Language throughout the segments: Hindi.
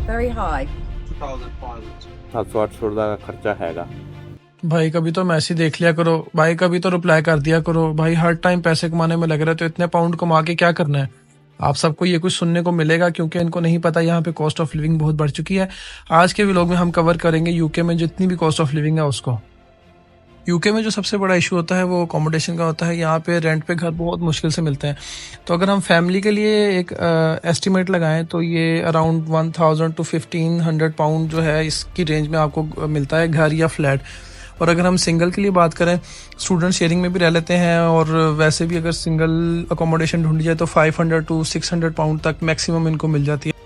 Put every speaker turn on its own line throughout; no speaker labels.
Very high.
700-800 ਦਾ ਖਰਚਾ ਹੈਗਾ।
भाई कभी तो मैसेज देख लिया करो भाई, कभी तो रिप्लाई कर दिया करो भाई। हर टाइम पैसे कमाने में लग रहे तो इतने पाउंड कमा के क्या करना है। आप सबको ये कुछ सुनने को मिलेगा क्योंकि इनको नहीं पता यहाँ पे कॉस्ट ऑफ लिविंग बहुत बढ़ चुकी है। आज के व्लॉग में हम कवर करेंगे यूके में जितनी भी कॉस्ट ऑफ लिविंग है उसको। यूके में जो सबसे बड़ा इशू होता है वो अकोमोडेशन का होता है। यहाँ पे रेंट पे घर बहुत मुश्किल से मिलते हैं। तो अगर हम फैमिली के लिए एक एस्टिमेट लगाएं तो ये अराउंड 1000 to 1500 पाउंड जो है इसकी रेंज में आपको मिलता है घर या फ्लैट। और अगर हम सिंगल के लिए बात करें, स्टूडेंट शेयरिंग में भी रह लेते हैं और वैसे भी अगर सिंगल अकोमोडेशन ढूंढी जाए तो 500 to 600 पाउंड तक मैक्सिमम इनको मिल जाती है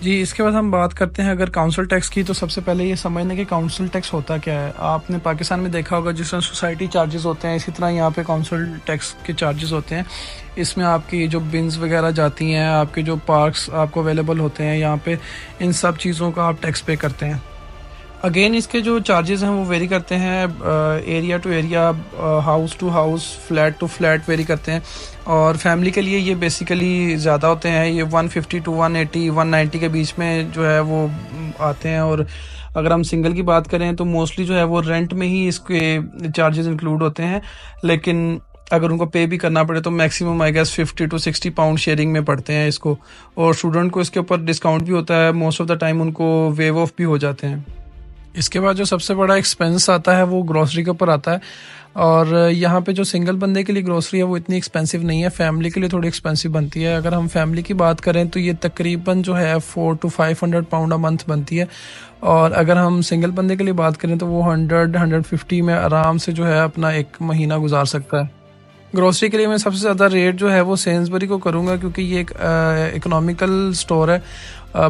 जी। इसके बाद हम बात करते हैं अगर काउंसिल टैक्स की, तो सबसे पहले ये समझने कि काउंसिल टैक्स होता क्या है। आपने पाकिस्तान में देखा होगा जिस तरह सोसाइटी चार्जेस होते हैं इसी तरह यहाँ पे काउंसिल टैक्स के चार्जेस होते हैं। इसमें आपकी जो बिन्स वगैरह जाती हैं, आपके जो पार्क्स आपको अवेलेबल होते हैं यहाँ पे, इन सब चीज़ों का आप टैक्स पे करते हैं। अगेन इसके जो चार्जेस हैं वो वेरी करते हैं area to area, house to house, flat to flat vary करते हैं। और फैमिली के लिए ये बेसिकली ज़्यादा होते हैं, ये 150 to 180 190 के बीच में जो है वो आते हैं। और अगर हम सिंगल की बात करें तो मोस्टली जो है वो रेंट में ही इसके चार्जेस इंक्लूड होते हैं। लेकिन अगर उनको पे भी करना पड़े तो maximum I guess 50 to 60 pound sharing में पड़ते हैं इसको। और स्टूडेंट को इसके ऊपर डिस्काउंट भी होता है, मोस्ट ऑफ द टाइम उनको वेव ऑफ भी हो जाते हैं। इसके बाद जो सबसे बड़ा एक्सपेंस आता है वो ग्रोसरी के ऊपर आता है। और यहाँ पे जो सिंगल बंदे के लिए ग्रोसरी है वो इतनी एक्सपेंसिव नहीं है, फैमिली के लिए थोड़ी एक्सपेंसिव बनती है। अगर हम फैमिली की बात करें तो ये तकरीबन जो है 400 to 500 पाउंड अ मंथ बनती है। और अगर हम सिंगल बंदे के लिए बात करें तो वो 100-150 में आराम से जो है अपना एक महीना गुजार सकता है। ग्रोसरी के लिए मैं सबसे ज़्यादा रेट जो है वो सेंसबरी को करूँगा क्योंकि ये एक इकोनॉमिकल स्टोर है।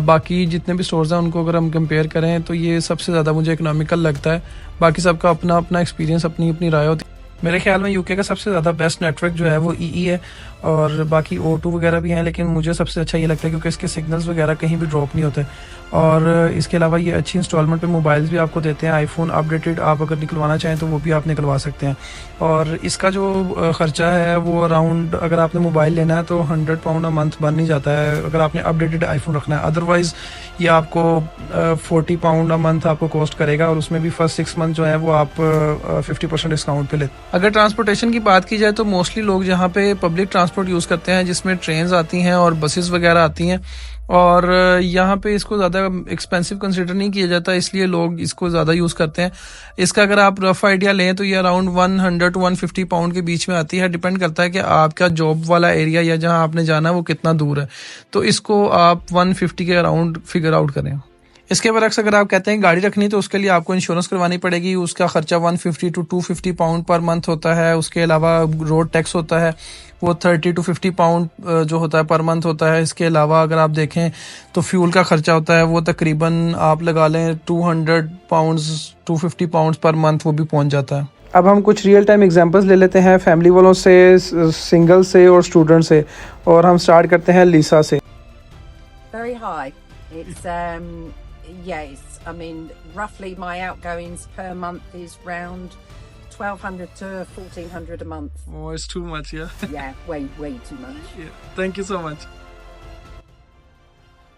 बाकी जितने भी स्टोर्स हैं उनको अगर हम कंपेयर करें तो ये सबसे ज़्यादा मुझे इकोनॉमिकल लगता है। बाकी सबका अपना अपना एक्सपीरियंस, अपनी अपनी राय होती है। मेरे ख्याल में यूके का सबसे ज़्यादा बेस्ट नेटवर्क जो है वो ईई है और बाकी O2 वगैरह भी हैं, लेकिन मुझे सबसे अच्छा ये लगता है क्योंकि इसके सिग्नल्स वगैरह कहीं भी ड्रॉप नहीं होते। और इसके अलावा ये अच्छी इंस्टॉलमेंट पे मोबाइल्स भी आपको देते हैं। आईफोन अपडेटेड आप अगर निकलवाना चाहें तो वो भी आप निकलवा सकते हैं। और इसका जो ख़र्चा है वो अराउंड, अगर आपने मोबाइल लेना है तो 100 पाउंड अ मंथ बन ही जाता है अगर आपने अपडेटेड आईफोन रखना है। अदरवाइज़ ये आपको 40 पाउंड अ मंथ आपको कॉस्ट करेगा और उसमें भी फर्स्ट 6 मंथ जो है वो आप 50% डिस्काउंट पे लेते हैं। अगर ट्रांसपोर्टेशन की बात की जाए तो मोस्टली लोग जहाँ पे पब्लिक ट्रांसपोर्ट यूज़ करते हैं जिसमें ट्रेन्स आती हैं और बसेस वगैरह आती हैं। और यहाँ पे इसको ज़्यादा एक्सपेंसिव कंसिडर नहीं किया जाता, इसलिए लोग इसको ज़्यादा यूज़ करते हैं। इसका अगर आप रफ आइडिया लें तो ये अराउंड 100 to 150 पाउंड के बीच में आती है। डिपेंड करता है कि आपका जॉब वाला एरिया या जहाँ आपने जाना है वो कितना दूर है। तो इसको आप 150 के अराउंड फिगर आउट करें। इसके बरक्स अगर आप कहते हैं गाड़ी रखनी तो उसके लिए आपको इंश्योरेंस करवानी पड़ेगी। उसका खर्चा 150 to 250 पाउंड पर मंथ होता है। उसके अलावा रोड टैक्स होता है वो 30 to 50 पाउंड जो होता है पर मंथ होता है। इसके अलावा अगर आप देखें तो फ्यूल का खर्चा होता है वो तकरीबन आप लगा लें 200 पाउंड्स 250 पाउंड्स पर मंथ वो भी पहुंच जाता है। अब हम कुछ रियल टाइम एग्जांपल्स ले लेते हैं फैमिली वालों से, सिंगल से और स्टूडेंट से। और हम स्टार्ट करते हैं लीसा से।
Very high. It's yes. I mean, roughly my outgoings per month is round 1200 to 1400 a month.
Oh, it's too much, yeah.
Yeah, way too much.
Yeah. Thank you so much.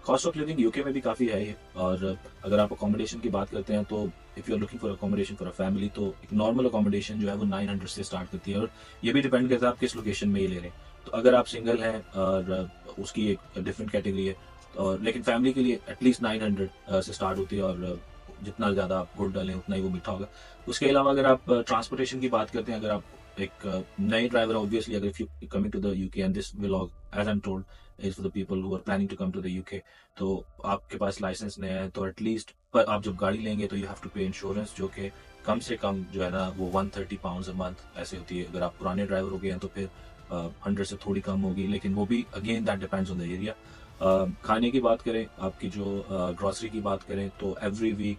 Cost of living UK में भी काफ़ी है ये। और अगर आप अकोमोडेशन की बात करते हैं तो if you are looking for accommodation for a family तो एक नॉर्मल अकोमोडेशन जो है वो 900 से स्टार्ट करती है। और ये भी डिपेंड करता है आप किस लोकेशन में ये ले रहे हैं। तो अगर आप सिंगल हैं और उसकी एक डिफरेंट कैटेगरी है, और लेकिन फैमिली के लिए एटलीस्ट 900 से स्टार्ट होती है। और जितना ज़्यादा आप गुड़ डालें उतना ही वो मीठा होगा। उसके अलावा अगर आप ट्रांसपोर्टेशन की बात करते हैं, अगर आप एक नए ड्राइवर ऑब्वियसली अगर if you coming to the UK and this vlog as I am told is for the people who are planning to come to the UK, तो आपके पास लाइसेंस नया है तो एटलीस्ट पर आप जब गाड़ी लेंगे तो यू हैव टू पे इंश्योरेंस, जो कि कम से कम जो है ना वो 130 पाउंड अ मंथ ऐसे होती है। अगर आप पुराने ड्राइवर हो गए हैं तो फिर 100 से थोड़ी कम होगी, लेकिन वो भी again that depends on the area. खाने की बात करें, आपकी जो ग्रॉसरी की बात करें तो एवरी वीक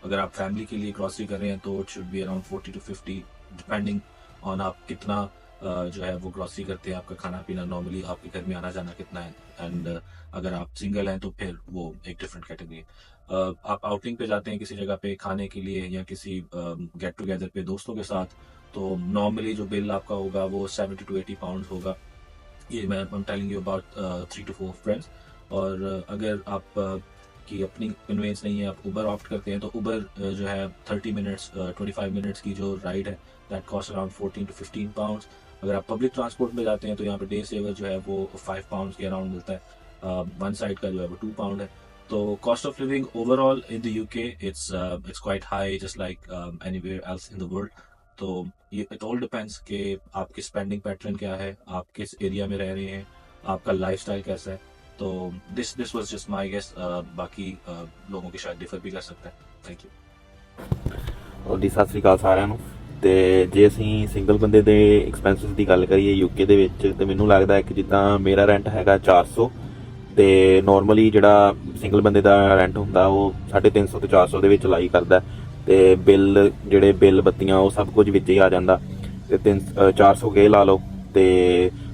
अगर आप फैमिली के लिए ग्रॉसरी कर रहे हैं तो it should be around 40 to 50 depending on आप कितना जो है वो ग्रॉसरी करते हैं, आपका खाना पीना नॉर्मली आपके घर में आना जाना कितना है। एंड अगर आप सिंगल हैं तो फिर वो एक डिफरेंट कैटेगरी है। आप आउटिंग पे जाते हैं किसी जगह पे खाने के लिए या किसी गेट टुगेदर पे दोस्तों के साथ, तो नॉर्मली जो बिल आपका होगा वो 70 to 80 पाउंड होगा। ये मैं telling you about 3 to 4 friends. और अगर आप की अपनी कन्वेंस नहीं है, आप उबर ऑप्ट करते हैं, तो उबर जो है 30 मिनट्स 25 मिनट्स की जो राइड है that cost around 14 to 15 pounds. अगर आप पब्लिक ट्रांसपोर्ट में जाते हैं तो यहाँ पे डे सेवर जो है वो 5 पाउंड्स के अराउंड मिलता है, वन साइड का जो है वो 2 पाउंड है। तो cost of living overall in the UK it's quite high, just like anywhere else in the world. तो ये इट ऑल डिपेंड्स कि आपकी स्पेंडिंग पैटर्न क्या है, आप किस एरिया में रह रहे हैं, आपका लाइफस्टाइल कैसा है। तो this was just my guess, बाकी लोगों की शायद डिफर भी कर सकता है। Thank you.
और ਸਤਿ ਸ੍ਰੀ ਅਕਾਲ ਸਾਰਿਆਂ ਨੂੰ। ਤੇ ਜੇ ਅਸੀਂ ਸਿੰਗਲ ਬੰਦੇ ਦੇ ਐਕਸਪੈਂਸਿਸ ਦੀ ਗੱਲ ਕਰੀਏ ਯੂਕੇ ਦੇ ਵਿੱਚ, ਤੇ ਮੈਨੂੰ ਲੱਗਦਾ ਹੈ ਕਿ ਜਿੱਦਾਂ ਮੇਰਾ ਰੈਂਟ ਹੈਗਾ 400, ਤੇ ਨਾਰਮਲੀ ਜਿਹੜਾ ਸਿੰਗਲ ਬੰਦੇ ਦਾ ਰੈਂਟ ਹੁੰਦਾ ਉਹ 350 ਤੇ 400 ਦੇ ਵਿੱਚ ਲਾਈ ਕਰਦਾ। ਤੇ ਜਿਹੜੇ ਬਿੱਲ ਬੱਤੀਆਂ ਉਹ ਸਭ ਕੁਝ ਵਿੱਚ ਹੀ ਆ ਜਾਂਦਾ। ਤੇ 400 ਕੇ ਲਾ ਲਓ ਤੇ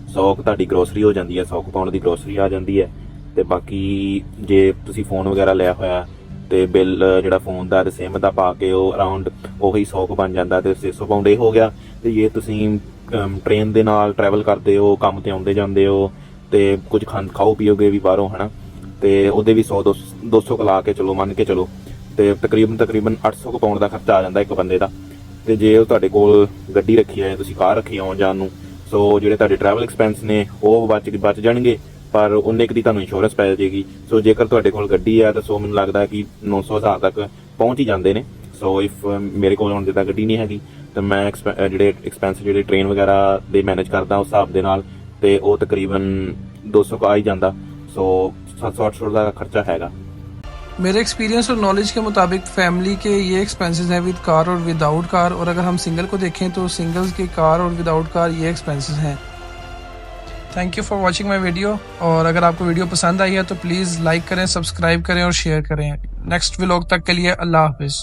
100 ਤੁਹਾਡੀ ਗਰੋਸਰੀ ਹੋ ਜਾਂਦੀ ਹੈ, 100 ਪਾਉਂਡ ਦੀ ਗਰੋਸਰੀ ਆ ਜਾਂਦੀ ਹੈ। ਤੇ ਬਾਕੀ ਜੇ ਤੁਸੀਂ ਫੋਨ ਵਗੈਰਾ ਲਿਆ ਹੋਇਆ ਤੇ ਬਿੱਲ ਜਿਹੜਾ ਫੋਨ ਦਾ ਤੇ ਸਿਮ ਦਾ ਪਾ ਕੇ ਉਹ ਅਰਾਊਂਡ ਉਹੀ 100 ਬਣ ਜਾਂਦਾ। ਤੇ 600 ਪਾਉਂਡ ਇਹ ਹੋ ਗਿਆ। ਤੇ ਜੇ ਤੁਸੀਂ ਟ੍ਰੇਨ ਦੇ ਨਾਲ ਟਰੈਵਲ ਕਰਦੇ ਹੋ, ਕੰਮ ਤੇ ਆਉਂਦੇ ਜਾਂਦੇ ਹੋ, ਤੇ ਕੁਝ ਖਾਓ ਪੀਓਗੇ ਵੀ ਬਾਹਰੋਂ ਹੈ ਨਾ, ਤੇ ਉਹਦੇ ਵੀ 100 200 ਲਾ ਕੇ ਚਲੋ, ਮੰਨ ਕੇ ਚਲੋ, ਤੇ ਤਕਰੀਬਨ 800 ਪਾਉਂਡ ਦਾ ਖਰਚਾ ਆ ਜਾਂਦਾ ਇੱਕ ਬੰਦੇ ਦਾ। ਤੇ ਜੇ ਉਹ ਤੁਹਾਡੇ ਕੋਲ ਗੱਡੀ ਰੱਖੀ ਹੈ, ਤੁਸੀਂ ਕਾਰ ਰੱਖੀ ਆਉਣ ਜਾਣ ਨੂੰ, ਸੋ ਜਿਹੜੇ ਤੁਹਾਡੇ ਟਰੈਵਲ ਐਕਸਪੈਂਸ ਨੇ ਉਹ ਬਚ ਜਾਣਗੇ, ਪਰ ਉਹਨੇ ਦੀ ਤੁਹਾਨੂੰ ਇੰਸ਼ੋਰੈਂਸ ਪੈ ਜਾਏਗੀ। ਸੋ ਜੇਕਰ ਤੁਹਾਡੇ ਕੋਲ ਗੱਡੀ ਹੈ ਤਾਂ ਸੋ ਮੈਨੂੰ ਲੱਗਦਾ ਕਿ 900,000 ਤੱਕ ਪਹੁੰਚ ਹੀ ਜਾਂਦੇ ਨੇ। ਸੋ ਇਫ ਮੇਰੇ ਕੋਲ ਹੁਣ ਜਿੱਦਾਂ ਗੱਡੀ ਨਹੀਂ ਹੈਗੀ ਤਾਂ ਮੈਂ ਜਿਹੜੇ ਐਕਸਪੈਂਸ ਜਿਹੜੇ ਟ੍ਰੇਨ ਵਗੈਰਾ ਦੇ ਮੈਨੇਜ ਕਰਦਾ ਉਸ ਹਿਸਾਬ ਦੇ ਨਾਲ, ਤੇ ਉਹ ਤਕਰੀਬਨ 200 ਆ ਹੀ ਜਾਂਦਾ। ਸੋ 700-800 ਦਾ ਖਰਚਾ हैगा।
मेरे एक्सपीरियंस और नॉलेज के मुताबिक फैमिली के ये एक्सपेंसेस हैं विद कार और विदाउट कार, और अगर हम सिंगल को देखें तो सिंगल्स के कार और विदाउट कार ये एक्सपेंसेस हैं। Thank you for watching my video, और अगर आपको वीडियो पसंद आई है तो प्लीज़ लाइक करें, सब्सक्राइब करें और शेयर करें। नेक्स्ट व्लॉग तक के लिए अल्लाह हाफिज़।